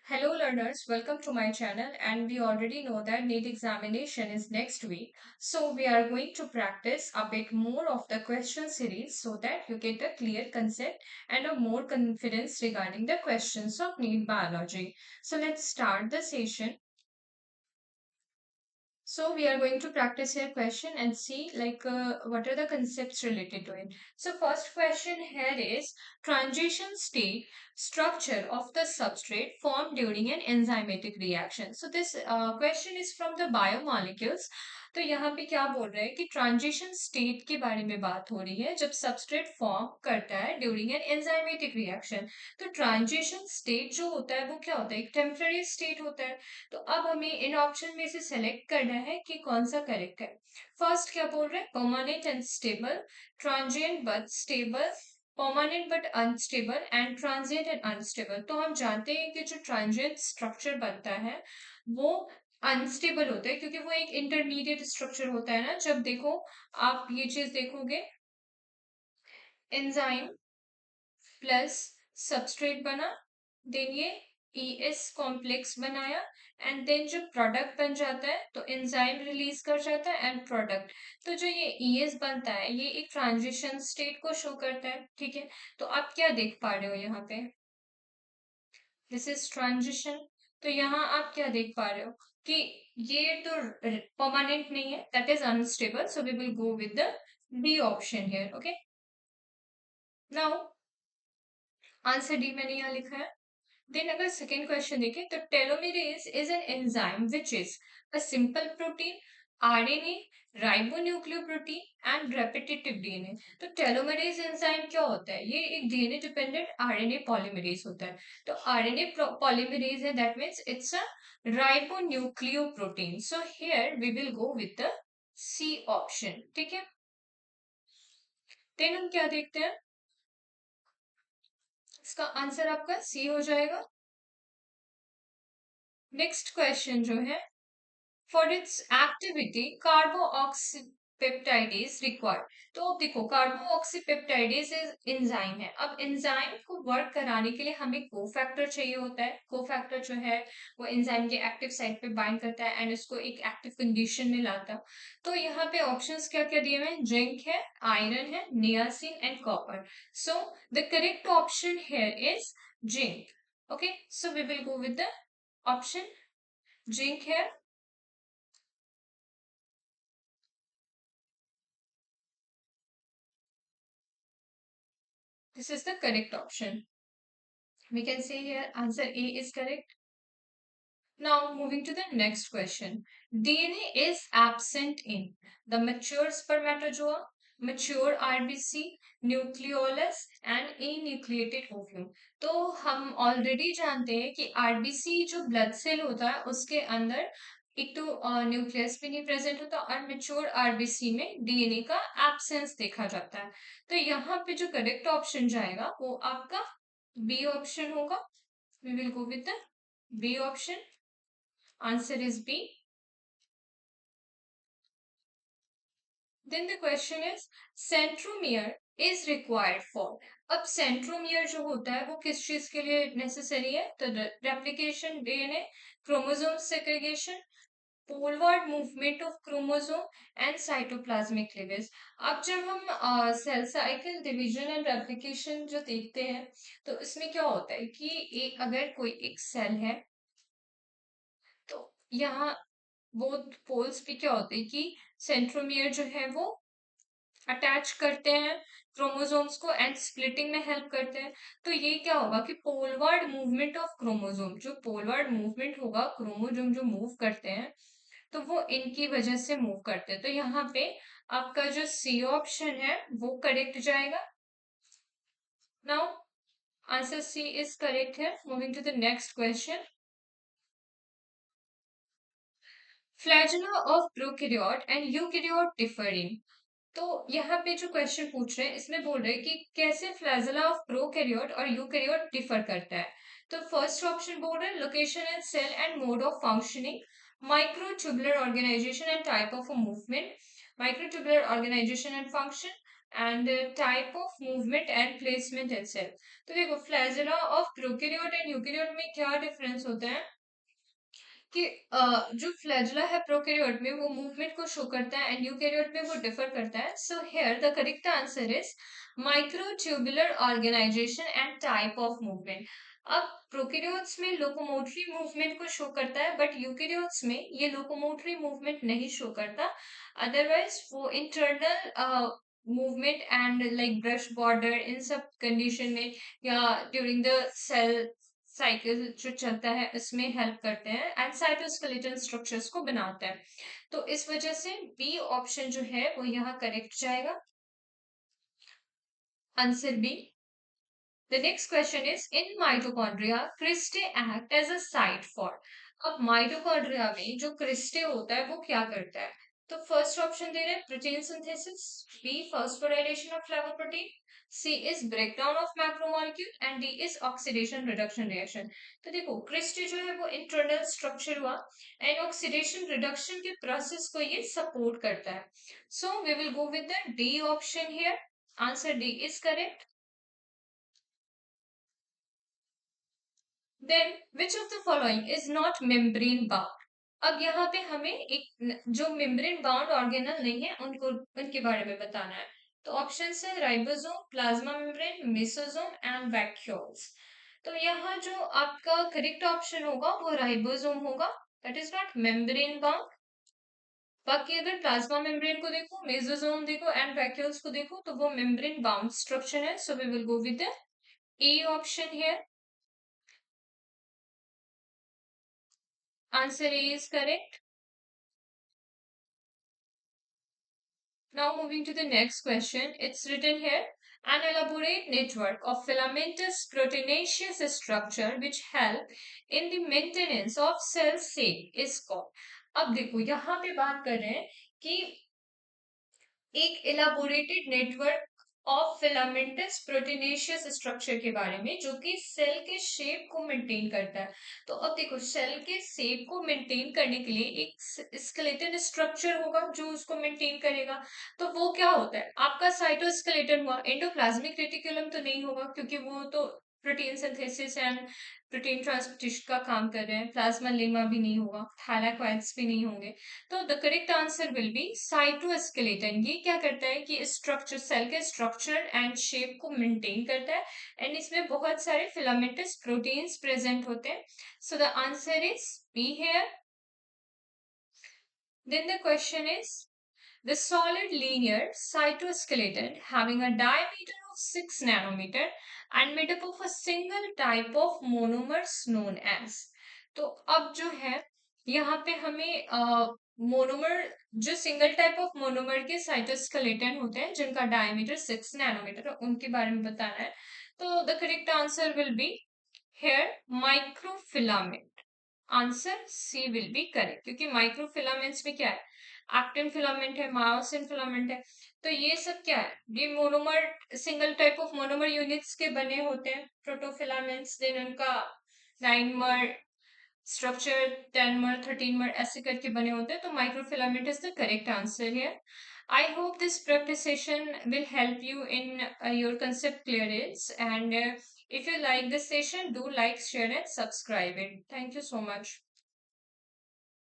Hello learners, welcome to my channel, and we already know that NEET examination is next week. So we are going to practice a bit more of the question series so that you get a clear concept and a more confidence regarding the questions of NEET biology. So let's start the session. So we are going to practice here question and see what are the concepts related to it. So first question here is transition state structure of the substrate formed during an enzymatic reaction. So this question is from the biomolecules. तो यहाँ पे क्या बोल रहे हैं कि transition state के बारे में बात हो रही है जब सबस्ट्रेट फॉर्म करता है ड्यूरिंग एन एंजाइमेटिक रिएक्शन। तो ट्रांजिशन स्टेट जो होता है वो क्या होता है, एक टेम्पररी स्टेट होता है। तो अब हमें इन ऑप्शन में से सेलेक्ट करना है कि कौन सा करेक्ट है। फर्स्ट क्या बोल रहे हैं, permanent and stable, transient but stable, permanent but unstable and transient and unstable. तो हम जानते हैं कि जो ट्रांजिएंट स्ट्रक्चर बनता है वो अनस्टेबल होता है क्योंकि वो एक इंटरमीडिएट स्ट्रक्चर होता है ना। जब देखो आप ये चीज देखोगे, एंजाइम प्लस सबस्ट्रेट बना, देन ये ES कॉम्प्लेक्स बनाया, एंड देन जो प्रोडक्ट बन जाता है तो एंजाइम रिलीज कर जाता है एंड प्रोडक्ट। तो जो ये ES बनता है ये एक ट्रांजिशन स्टेट को शो करता है, ठीक है। तो आप क्या देख पा रहे हो यहाँ पे, दिस इज ट्रांजिशन। तो यहाँ आप क्या देख पा रहे हो कि ये तो परमानेंट नहीं है, that is unstable, so we will go with the B option here. Okay, now answer D मैंने यहाँ लिखा है। देन अगर सेकेंड क्वेश्चन देखें तो telomeres is an enzyme which is a simple protein, RNA, ribonucleoprotein and repetitive DNA. तो telomeres enzyme क्या होता है, ये एक डीएनए डिपेंडेंट आरएनए पॉलीमरेज होता है। तो आरएनए पॉलीमरेज है, that means it's a ribonucleoprotein. So here we will go with the C option, ठीक है। देन हम क्या देखते हैं, इसका आंसर आपका सी हो जाएगा। नेक्स्ट क्वेश्चन जो है, for its activity carboxypeptidase required। तो अब देखो कार्बोऑक्सीपेप्टाइडेज एंजाइम है। अब एंजाइम को वर्क कराने के लिए हमें कोफैक्टर चाहिए होता है। कोफैक्टर जो है वो एंजाइम के एक्टिव साइट पे बाइंड करता है एंड उसको एक एक्टिव कंडीशन में लाता है। तो यहाँ पे ऑप्शंस क्या क्या दिए हुए हैं, जिंक है, आयरन है, niacin and copper. So the correct option here is zinc. Okay, so we will go with the option zinc है। This is the correct option. We can say here answer A is correct. Now moving to the next question. DNA is absent in the mature spermatozoa, mature RBC, nucleolus and anucleated ovum। तो हम already जानते हैं कि RBC जो blood cell होता है उसके अंदर एक तो न्यूक्लियस भी नहीं प्रेजेंट होता और मेच्योर आरबीसी में डीएनए का एब्सेंस देखा जाता है। तो यहाँ पे जो करेक्ट ऑप्शन जाएगा वो आपका बी ऑप्शन होगा। We will go with the B option. Answer is B. Then the question is centromere is required for. अब सेंट्रोमियर जो होता है वो किस चीज के लिए नेसेसरी है, तो replication DNA, chromosome segregation, poleward movement of chromosome and cytoplasmic cleavage. अब जब हम cell cycle division and replication जो देखते हैं तो इसमें क्या होता है कि अगर कोई एक सेल है तो यहाँ वो पोल्स पे क्या होते हैं कि सेंट्रोमियर जो है वो अटैच करते हैं क्रोमोसोम्स को एंड स्प्लिटिंग में हेल्प करते हैं। तो ये क्या होगा कि पोलवार्ड मूवमेंट ऑफ क्रोमोसोम, जो पोलवार्ड मूवमेंट होगा, क्रोमोसोम जो मूव करते हैं तो वो इनकी वजह से मूव करते हैं। तो यहाँ पे आपका जो सी ऑप्शन है वो करेक्ट जाएगा। Now answer C is correct है। Moving to the next question. Flagella of prokaryote and eukaryote differ in. तो यहाँ पे जो क्वेश्चन पूछ रहे हैं इसमें बोल रहे हैं कि कैसे फ्लैजेला ऑफ प्रोकैरियोट और यूकैरियोट डिफर करता है। तो फर्स्ट ऑप्शन बोल रहे हैं location in cell and mode of functioning, microtubular organization and type of movement, microtubular organization and function, and type of movement and placement itself. तो देखो flagella of prokaryote and eukaryote में क्या difference होता है कि जो फ्लैजुला है prokaryote में वो मूवमेंट को शो करता है एंड यूकैरियोट में वो डिफर करता है. So here the correct answer is microtubular organization and type of movement. अब प्रोकैरियोट्स में लोकोमोटरी मूवमेंट को शो करता है बट यूकैरियोट्स में ये लोकोमोटरी मूवमेंट नहीं शो करता. अदरवाइज वो internal movement and like brush border इन सब कंडीशन में या ड्यूरिंग द सेल साइकिल जो चलता है इसमें हेल्प करते हैं एंड साइटोस्केलेटन स्ट्रक्चर्स को बनाते हैं. तो इस वजह से बी ऑप्शन जो है वो यहाँ करेक्ट जाएगा. Answer B. The next question is in mitochondria, cristae act as a site for. अब माइटोकॉन्ड्रिया में जो क्रिस्टे होता है वो क्या करता है? तो फर्स्ट ऑप्शन दे रहे हैं protein synthesis, B phosphorylation of flavoprotein, C is breakdown of macromolecule and D is oxidation reduction reaction. तो देखो क्रिस्टे जो है वो इंटरनल स्ट्रक्चर हुआ एंड ऑक्सीडेशन रिडक्शन के प्रोसेस को ये सपोर्ट करता है. So we will go with the D option here. Answer D is correct. Then which of the following is not membrane bound. अब यहाँ पे हमें एक जो मेम्ब्रेन बाउंड ऑर्गेनल नहीं है उनको उनके बारे में बताना है. तो ऑप्शन है ribosome, plasma membrane, mesosome and vacuoles. तो यहाँ जो आपका करेक्ट ऑप्शन होगा वो राइबोसोम होगा. That is not membrane bound. बाकी अगर प्लाज्मा मेम्ब्रेन को देखो, मेसोसोम देखो एंड वैक्यूल्स को देखो तो वो मेम्ब्रेन बाउंड स्ट्रक्चर है. So we will go with the A option here. Answer A is correct. Now moving to the next question. It's written here. An elaborate network of filamentous proteinaceous structure which help in the maintenance of cell shape is called. अब देखो यहाँ पे बात कर रहे हैं कि एक elaborated network of filamentous proteinaceous structure के बारे में जो कि सेल के शेप को मेंटेन करता है. तो अब देखो सेल के शेप को मेंटेन करने के लिए एक स्केलेटन स्ट्रक्चर होगा जो उसको मेंटेन करेगा. तो वो क्या होता है आपका साइटोस्केलेटन हुआ. एंडोप्लाज्मिक रेटिकुलम तो नहीं होगा क्योंकि वो तो protein synthesis and protein transportation का काम कर रहे हैं. प्लाज्मा लेमा भी नहीं होगा, थाइलाकोइड्स भी नहीं होंगे. तो the correct answer will B cytoskeleton. ये क्या करता है कि स्ट्रक्चर सेल के स्ट्रक्चर एंड शेप को मेंटेन करता है एंड इसमें बहुत सारे फिलामेंटस प्रोटीन्स प्रेजेंट होते हैं. So the answer is B here. Then the question is the solid linear cytoskeleton having a diameter of 6 nanometer and made up of a single type of monomers known as. तो अब जो है यहाँ पे हमें monomer जो single type of monomer के cytoskeleton होते हैं जिनका डायमीटर 6 नैनोमीटर है उनके बारे में बताना है. तो the correct answer will be here microfilament. Answer C will be correct क्योंकि माइक्रोफिलामेंट्स में क्या है एक्टिन फिलामेंट है, मायोसिन फिलामेंट है. तो ये सब क्या है ये monomer single type of monomer units के बने होते हैं. प्रोटोफिलामेंट्स देन उनका 9 मर स्ट्रक्चर, 10 मर, 13 मर ऐसे करके बने होते हैं. तो microfilament is the correct answer here. I hope this practice session will help you in your concept clearance and if you like this session do like, share and subscribe it. Thank you so much.